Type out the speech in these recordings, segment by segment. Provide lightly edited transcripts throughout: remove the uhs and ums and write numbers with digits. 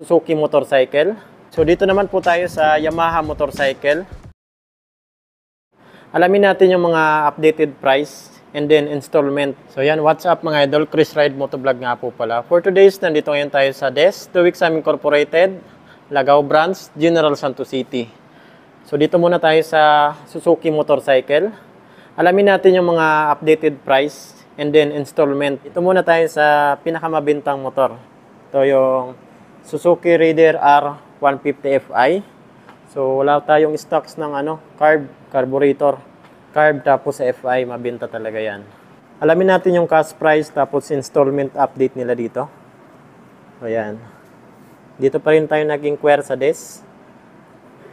Suzuki motorcycle. So dito naman po tayo sa Yamaha motorcycle. Alamin natin yung mga updated price and then installment. So yan, what's up mga idol? Chris Ride Motovlog nga po pala. For today's, nandito ngayon tayo sa DES, 2 Weeks Incorporated, Lagao Branch, General Santos City. So dito muna tayo sa Suzuki motorcycle. Alamin natin yung mga updated price and then installment. Ito muna tayo sa pinakamabintang motor. Ito yung Suzuki Raider R150 Fi. So wala tayong stocks ng carburetor. Carb tapos sa Fi, mabenta talaga yan. Alamin natin yung cash price tapos installment update nila dito. So yan. Dito pa rin tayo nag-inquire sa DES.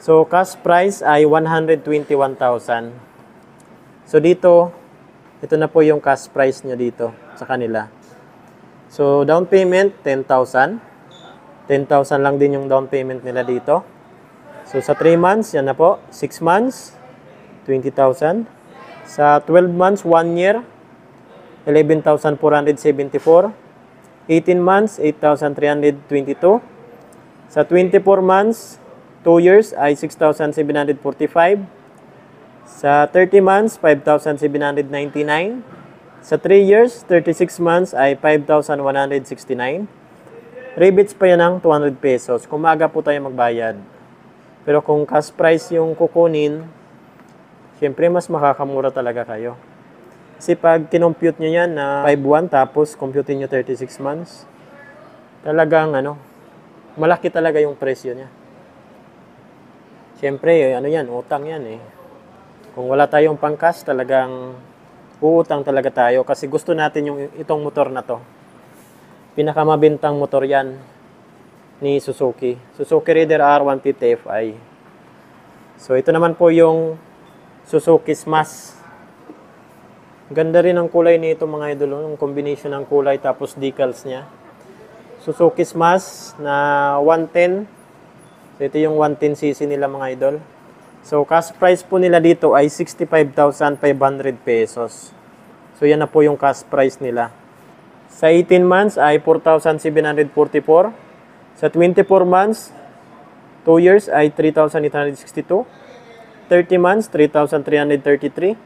So cash price ay 121,000. So dito, ito na po yung cash price niya dito sa kanila. So down payment 10,000. 10,000 lang din yung down payment nila dito. So sa 3 months, yan na po. 6 months, 20,000. Sa 12 months, 1 year, 11,474. 18 months, 8,322. Sa 24 months, 2 years ay 6,745. Sa 30 months, 5,799. Sa 3 years, 36 months ay 5,169. Rebates pa yan ng 200 pesos. Kung maaga po tayo magbayad. Pero kung cash price yung kukunin, syempre mas makakamura talaga kayo. Kasi pag kinompute nyo yan na 5,1 tapos compute nyo 36 months, talagang malaki talaga yung presyo niya. Syempre, yan, utang yan eh. Kung wala tayong pang-cash, talagang uutang talaga tayo kasi gusto natin itong motor na to. Pinakamabintang motor yan ni Suzuki. Suzuki Raider R150 Fi. So ito naman po yung Suzuki Smash. Ganda rin ang kulay nito mga idol. Yung combination ng kulay tapos decals niya. Suzuki Smash na 110. So ito yung 110cc nila mga idol. So cash price po nila dito ay 65,500 pesos. So yan na po yung cash price nila. Sa 18 months ay 4,744. Sa 24 months, 2 years ay 3,862. 30 months, 3,333.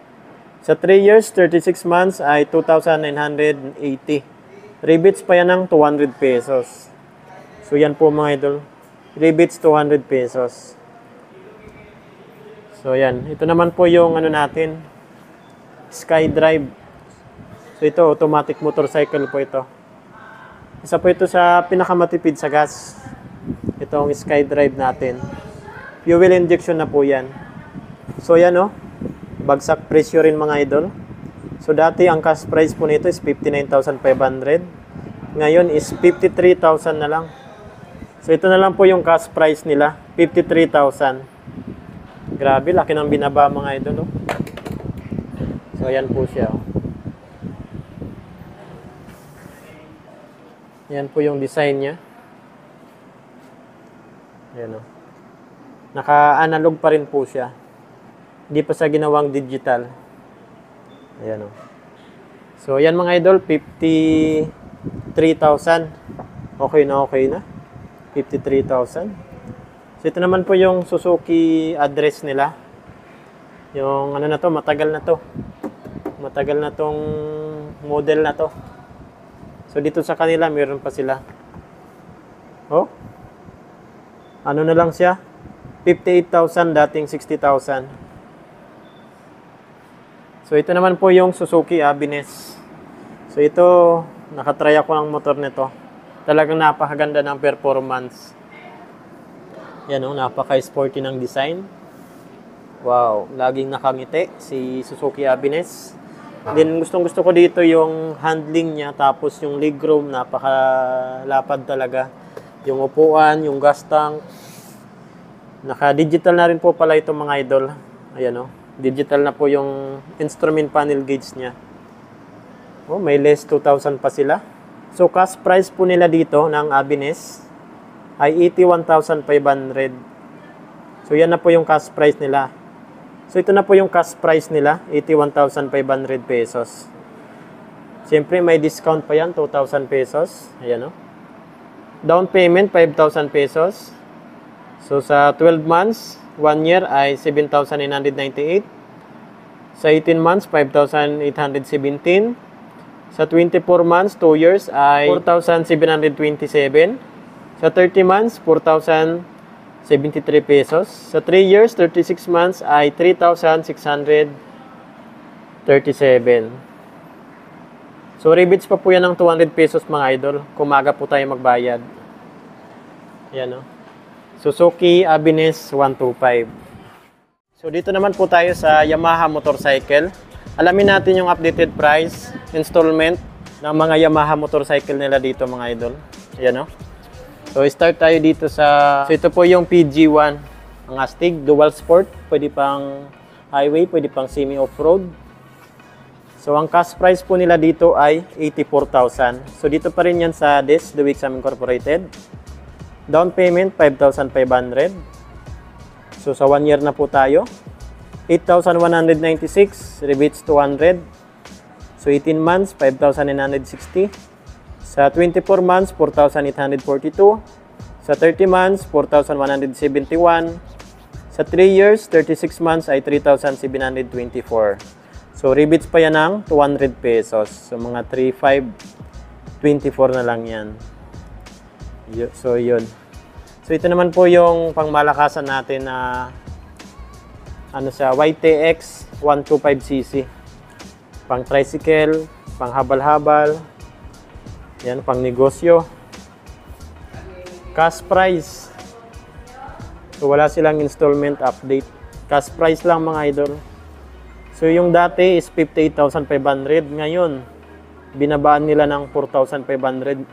Sa 3 years, 36 months ay 2,980. Rebates pa yan ng 200 pesos. So yan po mga idol. Rebates 200 pesos. So yan. Ito naman po yung natin. SkyDrive. So ito, automatic motorcycle po ito. Isa po ito sa pinakamatipid sa gas. Ito ang SkyDrive natin. Fuel injection na po yan. So yan bagsak presyo rin mga idol. So dati ang cash price po nito is 59,500. Ngayon is 53,000 na lang. So ito na lang po yung cash price nila. 53,000. Grabe, laki ng binaba mga idol. So yan po siya. Yan po yung design niya. Ayan Naka-analog pa rin po siya. Hindi pa sa ginawang digital. Ayan So, yan mga idol, 53,000. Okay na. 53,000. So, ito naman po yung Suzuki address nila. Yung matagal na to. Matagal na tong model na to. So, dito sa kanila, meron pa sila. Na lang siya? 58,000, dating 60,000. So, ito naman po yung Suzuki Aveness. So, ito, nakatry ako ng motor nito. Talagang napakaganda ng performance. Yan napaka-sporty ng design. Wow, laging nakangiti si Suzuki Aveness. Then gustong-gusto ko dito yung handling niya tapos yung legroom napakalapad talaga. Yung upuan, yung gas tank. Naka-digital na rin po pala ito mga idol. Ayan digital na po yung instrument panel gauge niya. May less 2,000 pa sila. So cash price po nila dito ng Aveness ay 81,500. So yan na po yung cash price nila. So ito na po yung cash price nila, 81,500 pesos. Siyempre may discount pa yan, 2,000 pesos. Ayan Down payment, 5,000 pesos. So, sa 12 months, 1 year ay 7,998. Sa 18 months, 5,817. Sa 24 months, 2 years ay 4,727. Sa 30 months, 4,073 pesos. Sa 3 years, 36 months ay 3,637. So, rebates pa po yan ng 200 pesos mga idol. Kumaga po tayo magbayad. Yan o. Suzuki Avenix 125. So, dito naman po tayo sa Yamaha motorcycle. Alamin natin yung updated price, installment ng mga Yamaha motorcycle nila dito mga idol. Yan o. So, start tayo dito sa... So, ito po yung PG1. Ang Astig, dual sport. Pwede pang highway, pwede pang semi-off-road. So, ang cash price po nila dito ay 84,000. So, dito pa rin yan sa DES, The Wixam Incorporated. Down payment, 5,500. So, sa 1 year na po tayo. 8,196. Rebates 200. So, 18 months, 5,960. Sa 24 months, 4,842. Sa 30 months, 4,171. Sa 3 years, 36 months ay 3,724. So, rebates pa yan ng 200 pesos. So, mga 3,524 na lang yan. So, yun. So, ito naman po yung pangmalakasan natin na sa YTX 125cc. Pang tricycle, pang habal-habal. Yan, pang negosyo. Cash price. So, wala silang installment update. Cash price lang mga idol. So, yung dati is 58,500. Ngayon, binabaan nila ng 4,500.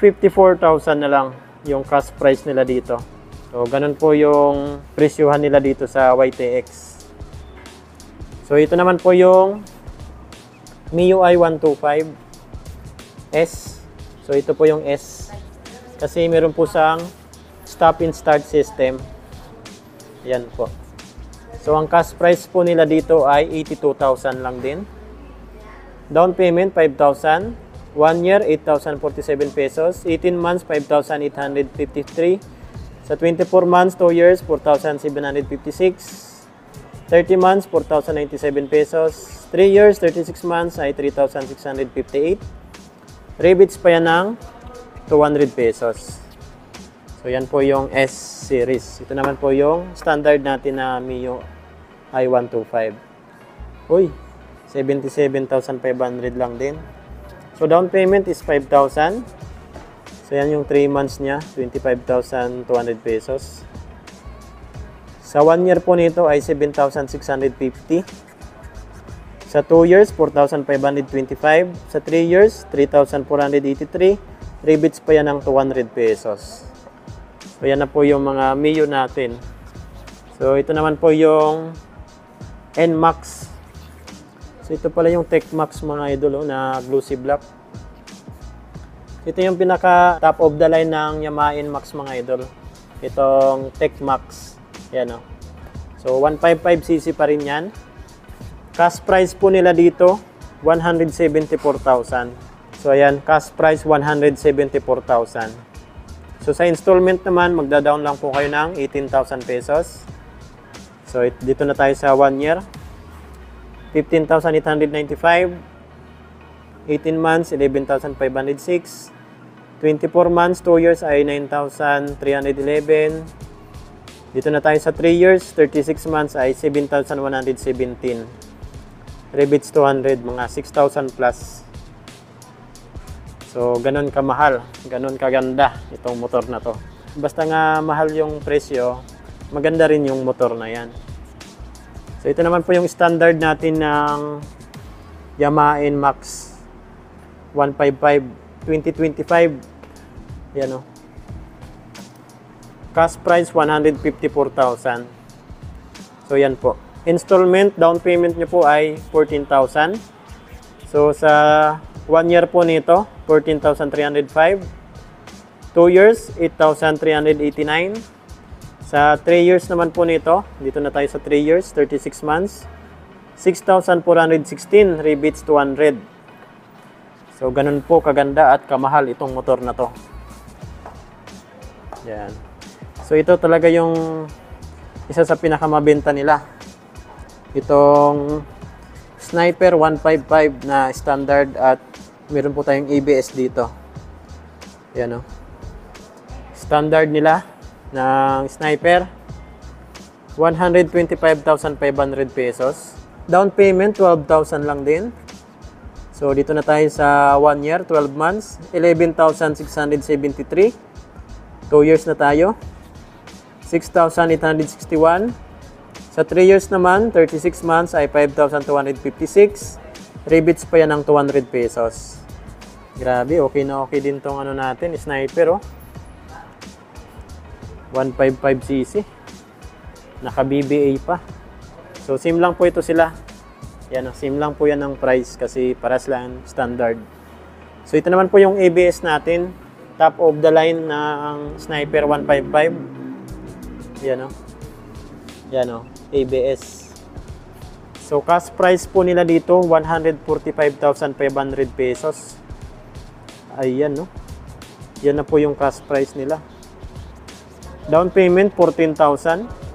54,000 na lang yung cash price nila dito. So, ganun po yung presyuhan nila dito sa YTX. So, ito naman po yung MIUI 125S. So, ito po yung S. Kasi meron po sang stop and start system. Yan po. So, ang cash price po nila dito ay 82,000 lang din. Down payment, 5,000. 1 year, 8,047 pesos. 18 months, 5,853. Sa 24 months, 2 years, 4,756. 30 months, 4,097 pesos. 3 years, 36 months ay 3,658. Rebates pa yan ng 200 pesos. So, yan po yung S series. Ito naman po yung standard natin na MIUI 125. Uy, 77,500 lang din. So, down payment is 5,000. So, yan yung 3 months niya, 25,200 pesos. Sa 1 year po nito ay 7,650. Sa 2 years, 4,525. Sa 3 years, 3,483. Rebates pa yan ng 200 pesos. So, yan na po yung mga MIU natin. So, ito naman po yung NMAX. So, ito pala yung TechMax mga idol na glossy black. Ito yung pinaka top of the line ng Yamaha NMAX mga idol. Itong TechMax. Yan o. So, 155cc pa rin yan. Cash price po nila dito, 174,000. So, ayan, cash price 174,000. So, sa installment naman, magda-down lang po kayo ng 18,000 pesos. So, dito na tayo sa 1 year. 15,895. 18 months, 11,506. 24 months, 2 years ay 9,311. Dito na tayo sa 3 years. 36 months ay 7,117. Rebates 200, mga 6,000 plus. So, ganun kamahal, ganun kaganda itong motor na to. Basta nga mahal yung presyo, maganda rin yung motor na yan. So, ito naman po yung standard natin ng Yamaha NMAX 155 2025. Yan o. Cash price 154,000. So, yan po. Installment, down payment nyo po ay 14,000. So, sa 1 year po nito, 14,305. 2 years, 8,389. Sa 3 years naman po nito, dito na tayo sa 3 years, 36 months, 6,416, rebates 200. So, ganun po kaganda at kamahal itong motor na to. Yan. So ito talaga yung isa sa pinakamabenta nila. Itong Sniper 155 na standard at meron po tayong ABS dito. Yan o. Standard nila ng Sniper. 125,500 pesos. Down payment, 12,000 lang din. So, dito na tayo sa 1 year, 12 months. 11,673. 2 years na tayo. 6,861. Sa 3 years naman, 36 months ay 5,256. Rebates pa yan ng 200 pesos. Grabe, okay na okay din tong ano natin, Sniper oh. 155cc. Naka BBA pa. So, same lang po ito sila. Yan, same lang po yan ng price kasi paras lang standard. So, ito naman po yung ABS natin. Top of the line ng Sniper 155. Yan o. Yan o. ABS. So, cash price po nila dito, 145,500 pesos. Ayan, no? Yan na po yung cash price nila. Down payment, 14,000.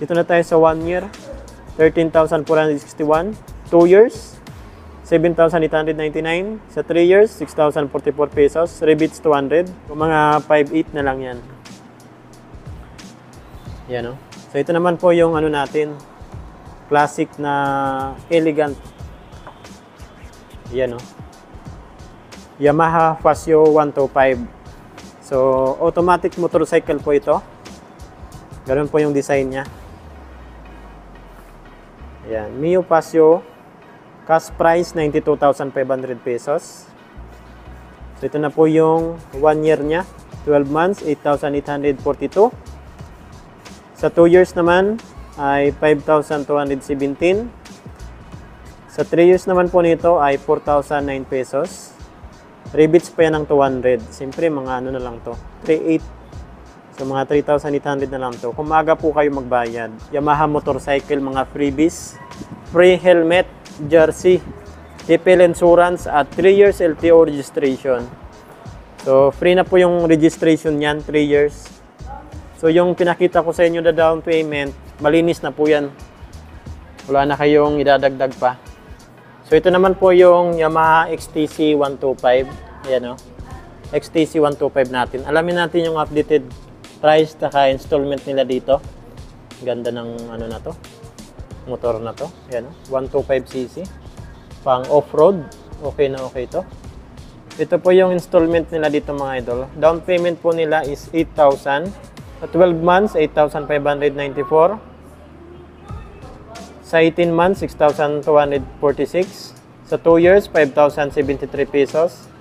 Dito na tayo sa 1 year, 13,461. 2 years, 7,899. Sa 3 years, 6,044 pesos. Rebates 200. Mga 5,800 na lang yan. Yan, no? So, ito naman po yung ano natin, classic na elegant. Yan, no? Yamaha Fasio 125. So, automatic motorcycle po ito. Ganun po yung design niya. Yan, Mio Fasio. Cash price, 92,500 pesos. So, ito na po yung 1 year niya. 12 months, 8,842. Sa 2 years naman ay 5,217. Sa 3 years naman po nito ay 4,009 pesos. Rebates pa yan ng 200. Siyempre, mga ano na lang to. 3,800. So, mga 3,800 na lang to. Kung maaga po kayo magbayad. Yamaha motorcycle, mga freebies. Free helmet, jersey, TPL insurance at 3 years LTO registration. So, free na po yung registration yan, 3 years. So, yung pinakita ko sa inyo na down payment, malinis na po yan. Wala na kayong idadagdag pa. So, ito naman po yung Yamaha XTC 125. Ayan o. XTC 125 natin. Alamin natin yung updated price at installment nila dito. Ganda ng ano na to. Motor na to. Ayan o. 125cc. Pang off-road. Okay na okay to. Ito po yung installment nila dito mga idol. Down payment po nila is 8,000. Sa 12 months, 8,594. Sa 18 months, 6,246. Sa 2 years, 5,073 pesos.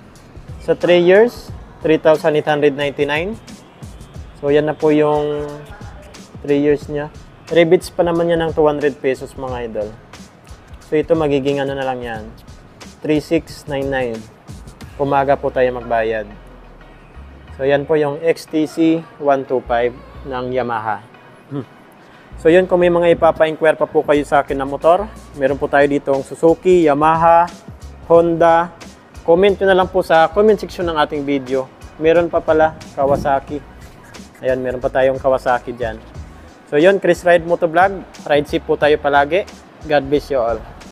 Sa 3 years, 3,899. So, yan na po yung 3 years niya. Rebates pa naman yan ng 200 pesos mga idol. So, ito magiging ano na lang yan. 3,699. Pumaga po tayo magbayad. So, yan po yung XTC 125 ng Yamaha. So, yun, kung may mga ipapa-inquire pa po kayo sa akin na motor, meron po tayo ditong Suzuki, Yamaha, Honda. Comment nyo na lang po sa comment section ng ating video. Meron pa pala, Kawasaki. Ayan, meron pa tayong Kawasaki dyan. So, yun, Chris Ride Motovlog. Ride safe po tayo palagi. God bless you all.